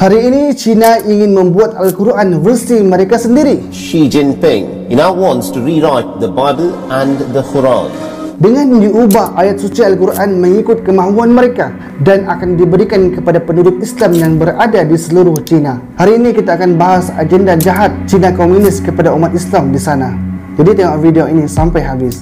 Hari ini China ingin membuat Al-Quran versi mereka sendiri. Xi Jinping, he now wants to rewrite the Bible and the Quran. Dengan diubah ayat suci Al-Quran mengikut kemahuan mereka dan akan diberikan kepada penduduk Islam yang berada di seluruh China. Hari ini kita akan bahas agenda jahat China Komunis kepada umat Islam di sana. Jadi tengok video ini sampai habis.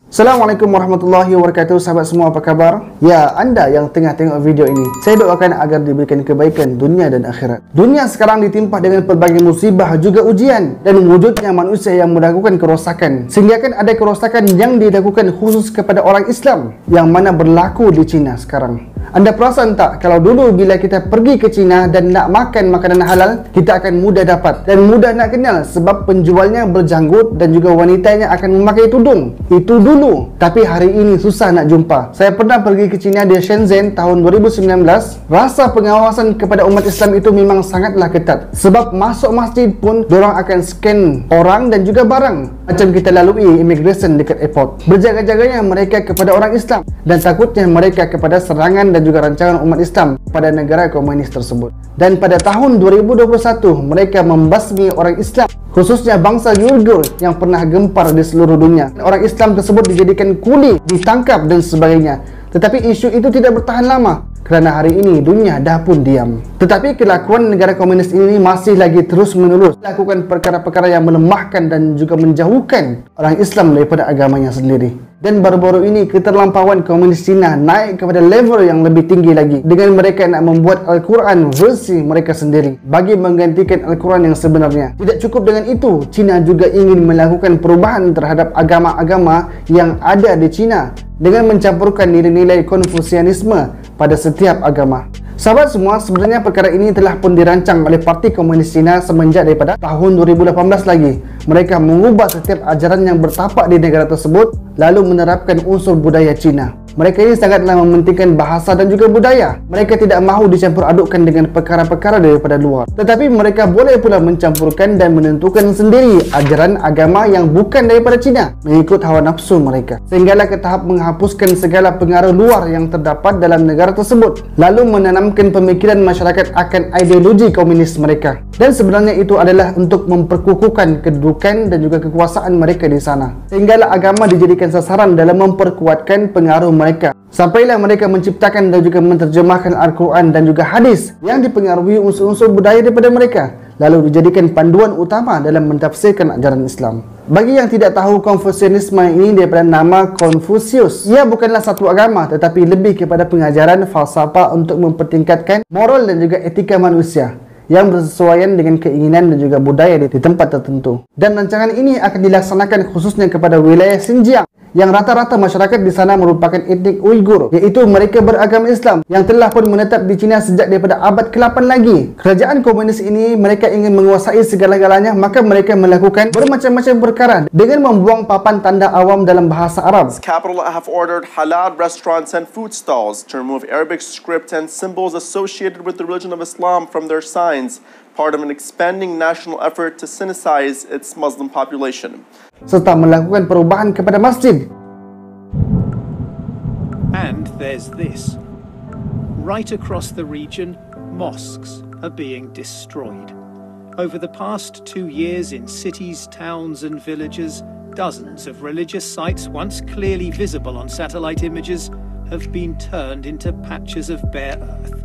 Assalamualaikum warahmatullahi wabarakatuh. Sahabat semua, apa khabar? Ya, anda yang tengah tengok video ini, saya doakan agar diberikan kebaikan dunia dan akhirat. Dunia sekarang ditimpa dengan pelbagai musibah juga ujian dan wujudnya manusia yang melakukan kerosakan, sehingga kan ada kerosakan yang dilakukan khusus kepada orang Islam yang mana berlaku di China sekarang. Anda perasan tak, kalau dulu bila kita pergi ke China dan nak makan makanan halal, kita akan mudah dapat dan mudah nak kenal sebab penjualnya berjanggut dan juga wanitanya akan memakai tudung. Itu dulu, tapi hari ini susah nak jumpa. Saya pernah pergi ke China di Shenzhen tahun 2019. Rasa pengawasan kepada umat Islam itu memang sangatlah ketat, sebab masuk masjid pun diorang akan scan orang dan juga barang, macam kita lalui immigration dekat airport. Berjaga-jaganya mereka kepada orang Islam dan takutnya mereka kepada serangan dan juga rancangan umat Islam pada negara komunis tersebut. Dan pada tahun 2021 mereka membasmi orang Islam, khususnya bangsa Uyghur yang pernah gempar di seluruh dunia. Orang Islam tersebut dijadikan kuli, ditangkap dan sebagainya. Tetapi isu itu tidak bertahan lama, kerana hari ini dunia dah pun diam. Tetapi kelakuan negara komunis ini masih lagi terus menerus lakukan perkara-perkara yang melemahkan dan juga menjauhkan orang Islam daripada agamanya sendiri. Dan baru-baru ini keterlampauan komunis Cina naik kepada level yang lebih tinggi lagi dengan mereka nak membuat Al-Quran versi mereka sendiri bagi menggantikan Al-Quran yang sebenarnya. Tidak cukup dengan itu, Cina juga ingin melakukan perubahan terhadap agama-agama yang ada di Cina dengan mencampurkan nilai-nilai Konfusianisme pada setiap agama. Sahabat semua, sebenarnya perkara ini telah pun dirancang oleh Parti Komunis Cina semenjak daripada tahun 2018 lagi. Mereka mengubah setiap ajaran yang bertapak di negara tersebut lalu menerapkan unsur budaya Cina. Mereka ini sangatlah mementingkan bahasa dan juga budaya. Mereka tidak mahu dicampur adukkan dengan perkara-perkara daripada luar. Tetapi mereka boleh pula mencampurkan dan menentukan sendiri ajaran agama yang bukan daripada Cina mengikut hawa nafsu mereka, sehinggalah ke tahap menghapuskan segala pengaruh luar yang terdapat dalam negara tersebut, lalu menanamkan pemikiran masyarakat akan ideologi komunis mereka. Dan sebenarnya itu adalah untuk memperkukuhkan kedudukan dan juga kekuasaan mereka di sana, sehinggalah agama dijadikan sasaran dalam memperkuatkan pengaruh mereka. Sampailah mereka menciptakan dan juga menterjemahkan Al-Quran dan juga hadis yang dipengaruhi unsur-unsur budaya daripada mereka, lalu dijadikan panduan utama dalam mentafsirkan ajaran Islam. Bagi yang tidak tahu, Konfusianisme ini daripada nama Confucius. Ia bukanlah satu agama, tetapi lebih kepada pengajaran falsafah untuk mempertingkatkan moral dan juga etika manusia yang bersesuaian dengan keinginan dan juga budaya di tempat tertentu. Dan rancangan ini akan dilaksanakan khususnya kepada wilayah Xinjiang yang rata-rata masyarakat di sana merupakan etnik Uyghur, iaitu mereka beragama Islam yang telah pun menetap di China sejak daripada abad ke-8 lagi. Kerajaan komunis ini mereka ingin menguasai segala-galanya, maka mereka melakukan bermacam-macam perkara dengan membuang papan tanda awam dalam bahasa Arab. Capital have ordered halal restaurants and food stalls to remove Arabic script and symbols associated with the religion of Islam from their signs, part of an expanding national effort to Sinicize its Muslim population. Serta melakukan perubahan kepada masjid. And there's this. Right across the region, mosques are being destroyed. Over the past 2 years in cities, towns and villages, dozens of religious sites once clearly visible on satellite images have been turned into patches of bare earth.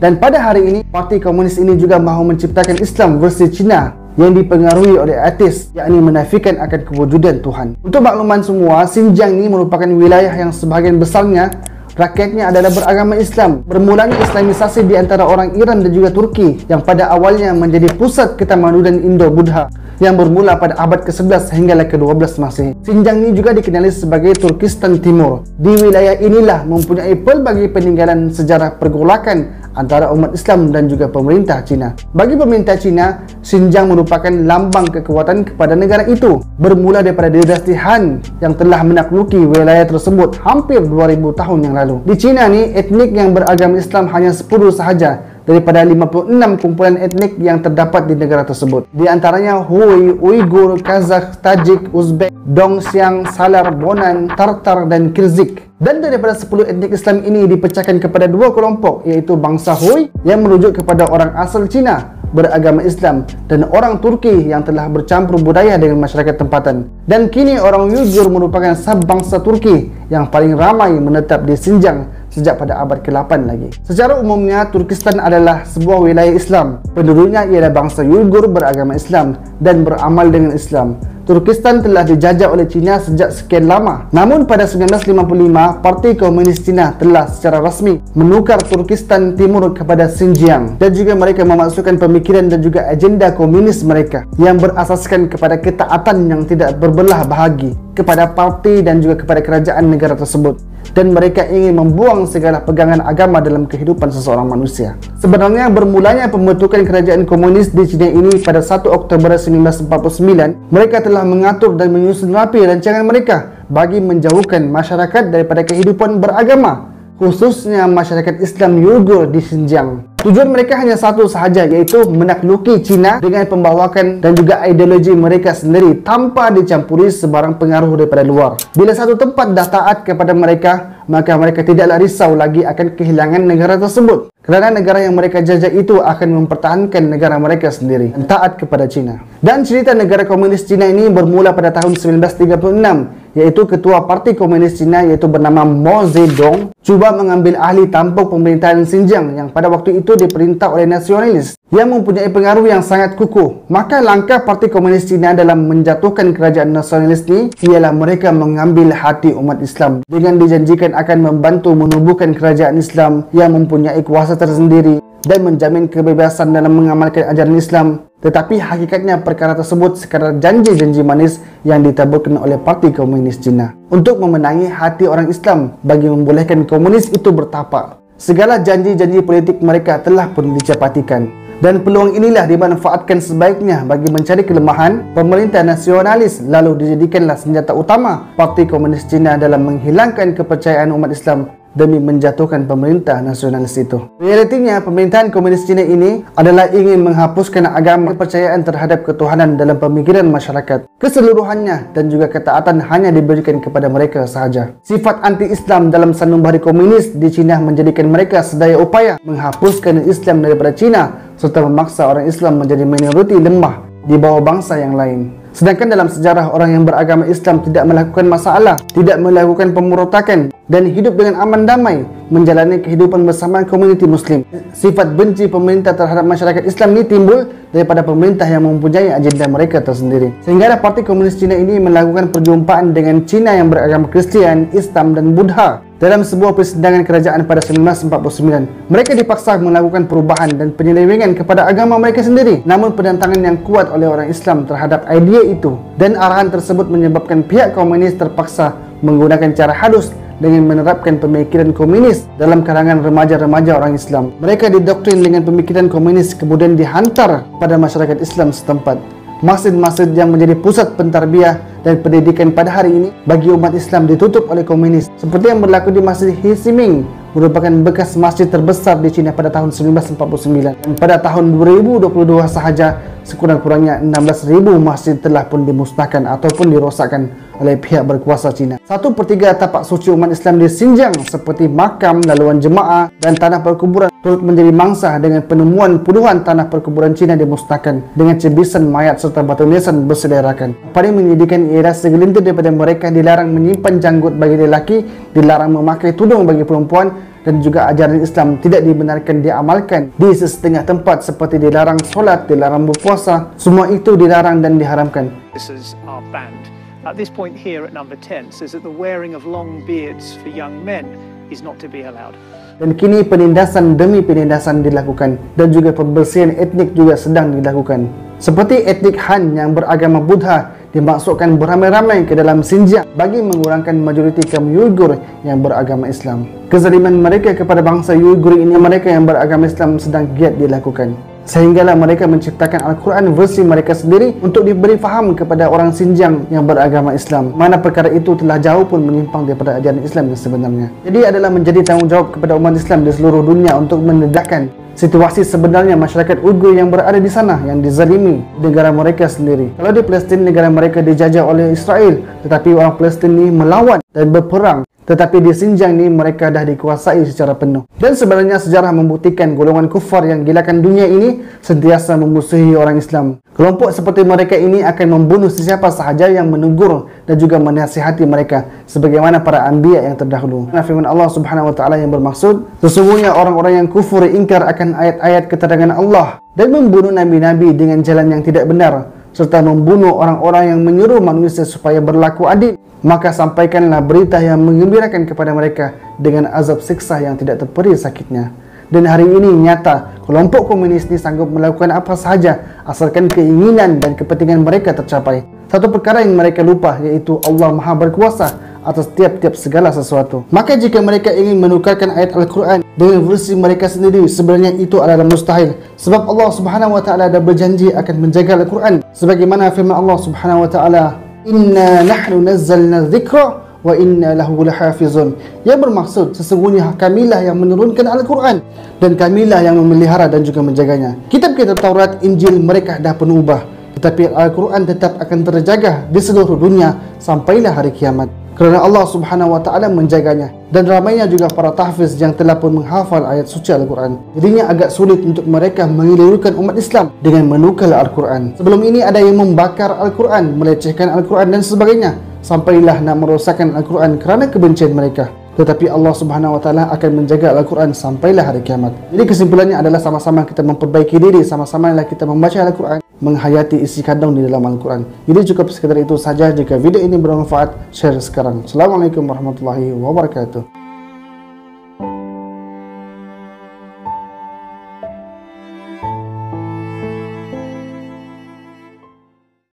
Dan pada hari ini, Parti Komunis ini juga mahu menciptakan Islam versi Cina yang dipengaruhi oleh ateis, yakni menafikan akan kewujudan Tuhan. Untuk makluman semua, Xinjiang ini merupakan wilayah yang sebahagian besarnya rakyatnya adalah beragama Islam. Bermulanya Islamisasi di antara orang Iran dan juga Turki yang pada awalnya menjadi pusat ketamadunan Indo-Buddha yang bermula pada abad ke-11 hinggalah ke-12 Masehi. Xinjiang ini juga dikenali sebagai Turkistan Timur. Di wilayah inilah mempunyai pelbagai peninggalan sejarah pergolakan antara umat Islam dan juga pemerintah Cina. Bagi pemerintah Cina, Xinjiang merupakan lambang kekuatan kepada negara itu. Bermula daripada dinasti Han yang telah menakluki wilayah tersebut hampir 2000 tahun yang lalu. Di China ni, etnik yang beragama Islam hanya 10 sahaja daripada 56 kumpulan etnik yang terdapat di negara tersebut. Di antaranya Hui, Uighur, Kazakh, Tajik, Uzbek, Dongxiang, Salar, Bonan, Tartar dan Kirzik. Dan daripada 10 etnik Islam ini dipecahkan kepada dua kelompok, iaitu bangsa Hui yang merujuk kepada orang asal Cina beragama Islam dan orang Turki yang telah bercampur budaya dengan masyarakat tempatan. Dan kini orang Uighur merupakan subbangsa Turki yang paling ramai menetap di Xinjiang sejak pada abad ke-8 lagi. Secara umumnya, Turkistan adalah sebuah wilayah Islam. Penduduknya ialah bangsa Uighur beragama Islam dan beramal dengan Islam. Turkistan telah dijajah oleh China sejak sekian lama. Namun pada 1955, Parti Komunis China telah secara rasmi menukar Turkistan Timur kepada Xinjiang, dan juga mereka memasukkan pemikiran dan juga agenda komunis mereka yang berasaskan kepada ketaatan yang tidak berbelah bahagi kepada parti dan juga kepada kerajaan negara tersebut, dan mereka ingin membuang segala pegangan agama dalam kehidupan seseorang manusia. Sebenarnya bermulanya pembentukan kerajaan komunis di China ini pada 1 Oktober 1949, mereka telah mengatur dan menyusun rapi rancangan mereka bagi menjauhkan masyarakat daripada kehidupan beragama, khususnya masyarakat Islam Uighur di Xinjiang. Tujuan mereka hanya satu sahaja, iaitu menakluki China dengan pembawakan dan juga ideologi mereka sendiri tanpa dicampuri sebarang pengaruh daripada luar. Bila satu tempat dah taat kepada mereka, maka mereka tidaklah risau lagi akan kehilangan negara tersebut, kerana negara yang mereka jajah itu akan mempertahankan negara mereka sendiri dan taat kepada China. Dan cerita negara komunis China ini bermula pada tahun 1936, iaitu ketua Parti Komunis China iaitu bernama Mao Zedong cuba mengambil alih tampuk pemerintahan Xinjiang yang pada waktu itu diperintah oleh nasionalis yang mempunyai pengaruh yang sangat kukuh. Maka langkah Parti Komunis China dalam menjatuhkan kerajaan nasionalis ini ialah mereka mengambil hati umat Islam dengan dijanjikan akan membantu menubuhkan kerajaan Islam yang mempunyai kuasa tersendiri dan menjamin kebebasan dalam mengamalkan ajaran Islam. Tetapi hakikatnya perkara tersebut sekadar janji-janji manis yang ditaburkan oleh Parti Komunis China untuk memenangi hati orang Islam bagi membolehkan komunis itu bertapak. Segala janji-janji politik mereka telah pun dicapatikan, dan peluang inilah dimanfaatkan sebaiknya bagi mencari kelemahan pemerintah nasionalis, lalu dijadikanlah senjata utama Parti Komunis China dalam menghilangkan kepercayaan umat Islam demi menjatuhkan pemerintah nasionalis itu. Realitinya, pemerintahan komunis China ini adalah ingin menghapuskan agama, kepercayaan terhadap ketuhanan dalam pemikiran masyarakat keseluruhannya, dan juga ketaatan hanya diberikan kepada mereka sahaja. Sifat anti-Islam dalam sanubari komunis di China menjadikan mereka sedaya upaya menghapuskan Islam daripada China serta memaksa orang Islam menjadi minoriti lemah di bawah bangsa yang lain. Sedangkan dalam sejarah, orang yang beragama Islam tidak melakukan masalah, tidak melakukan pemberontakan, dan hidup dengan aman damai menjalani kehidupan bersama komuniti Muslim. Sifat benci pemerintah terhadap masyarakat Islam ini timbul daripada pemerintah yang mempunyai agenda mereka tersendiri. Sehingga Parti Komunis China ini melakukan perjumpaan dengan Cina yang beragama Kristian, Islam dan Buddha dalam sebuah persidangan kerajaan pada 1949. Mereka dipaksa melakukan perubahan dan penyelewengan kepada agama mereka sendiri. Namun penentangan yang kuat oleh orang Islam terhadap idea itu dan arahan tersebut menyebabkan pihak komunis terpaksa menggunakan cara halus dengan menerapkan pemikiran komunis dalam kalangan remaja-remaja orang Islam. Mereka didoktrin dengan pemikiran komunis kemudian dihantar pada masyarakat Islam setempat. Masjid-masjid yang menjadi pusat pentarbiah dan pendidikan pada hari ini bagi umat Islam ditutup oleh komunis, seperti yang berlaku di Masjid He Siming, merupakan bekas masjid terbesar di China pada tahun 1949. Dan pada tahun 2022 sahaja, sekurang-kurangnya 16,000 masjid telah pun dimusnahkan ataupun dirosakkan oleh pihak berkuasa China. 1/3 tapak suci umat Islam di Xinjiang seperti makam, laluan jemaah dan tanah perkuburan turut menjadi mangsa dengan penemuan puluhan tanah perkuburan Cina dimusnahkan dengan cebisan mayat serta batu nisan bersederakan. Paling menyedihkan ialah segelintir daripada mereka dilarang menyimpan janggut bagi lelaki, dilarang memakai tudung bagi perempuan, dan juga ajaran Islam tidak dibenarkan diamalkan di sesetengah tempat seperti dilarang solat, dilarang berpuasa. Semua itu dilarang dan diharamkan. This is our banned. At this point here at number 10 says that the wearing of long beards for young men is not to be allowed. Dan kini penindasan demi penindasan dilakukan, dan juga pembersihan etnik juga sedang dilakukan. Seperti etnik Han yang beragama Buddha dimasukkan beramai-ramai ke dalam Xinjiang bagi mengurangkan majoriti kaum Uighur yang beragama Islam. Kezaliman mereka kepada bangsa Uighur ini, mereka yang beragama Islam sedang giat dilakukan. Sehinggalah mereka menciptakan Al-Quran versi mereka sendiri untuk diberi faham kepada orang Xinjiang yang beragama Islam, mana perkara itu telah jauh pun menyimpang daripada ajaran Islam yang sebenarnya. Jadi adalah menjadi tanggungjawab kepada umat Islam di seluruh dunia untuk mendedahkan situasi sebenarnya masyarakat Uyghur yang berada di sana yang dizalimi di negara mereka sendiri. Kalau di Palestin, negara mereka dijajah oleh Israel, tetapi orang Palestin ni melawan dan berperang. Tetapi di Xinjiang ni mereka dah dikuasai secara penuh. Dan sebenarnya sejarah membuktikan golongan kufar yang gilakan dunia ini sentiasa memusuhi orang Islam. Kelompok seperti mereka ini akan membunuh sesiapa sahaja yang menegur dan juga menasihati mereka sebagaimana para anbiya yang terdahulu. Firman Allah Subhanahu wa taala yang bermaksud, sesungguhnya orang-orang yang kufur ingkar akan ayat-ayat keterangan Allah dan membunuh nabi-nabi dengan jalan yang tidak benar, serta membunuh orang-orang yang menyuruh manusia supaya berlaku adil, maka sampaikanlah berita yang menggembirakan kepada mereka dengan azab siksa yang tidak terperi sakitnya. Dan hari ini nyata kelompok komunis ini sanggup melakukan apa sahaja asalkan keinginan dan kepentingan mereka tercapai. Satu perkara yang mereka lupa, iaitu Allah Maha Berkuasa atas tiap-tiap segala sesuatu. Maka jika mereka ingin menukarkan ayat Al-Quran dengan versi mereka sendiri, sebenarnya itu adalah mustahil. Sebab Allah Subhanahu wa taala dah berjanji akan menjaga Al-Quran. Sebagaimana firman Allah Subhanahu wa taala, "Inna nahnu nazzalna dzikra wa inna lahu lahafizun." Yang bermaksud sesungguhnya kamilah yang menurunkan Al-Quran dan kamilah yang memelihara dan juga menjaganya. Kitab-kitab Taurat, Injil mereka dah penuh ubah, tetapi Al-Quran tetap akan terjaga di seluruh dunia sampailah hari kiamat, kerana Allah Subhanahu wa taala menjaganya. Dan ramainya juga para tahfiz yang telah pun menghafal ayat suci Al-Quran. Jadinya agak sulit untuk mereka mengelirukan umat Islam dengan menukar Al-Quran. Sebelum ini ada yang membakar Al-Quran, melecehkan Al-Quran dan sebagainya, sampailah nak merosakkan Al-Quran kerana kebencian mereka. Tetapi Allah Subhanahu wa taala akan menjaga Al-Quran sampailah hari kiamat. Jadi kesimpulannya adalah sama-sama kita memperbaiki diri, sama-sama kita membaca Al-Quran, menghayati isi kandung di dalam Al-Quran. Jadi cukup sekadar itu saja. Jika video ini bermanfaat, share sekarang. Assalamualaikum warahmatullahi wabarakatuh.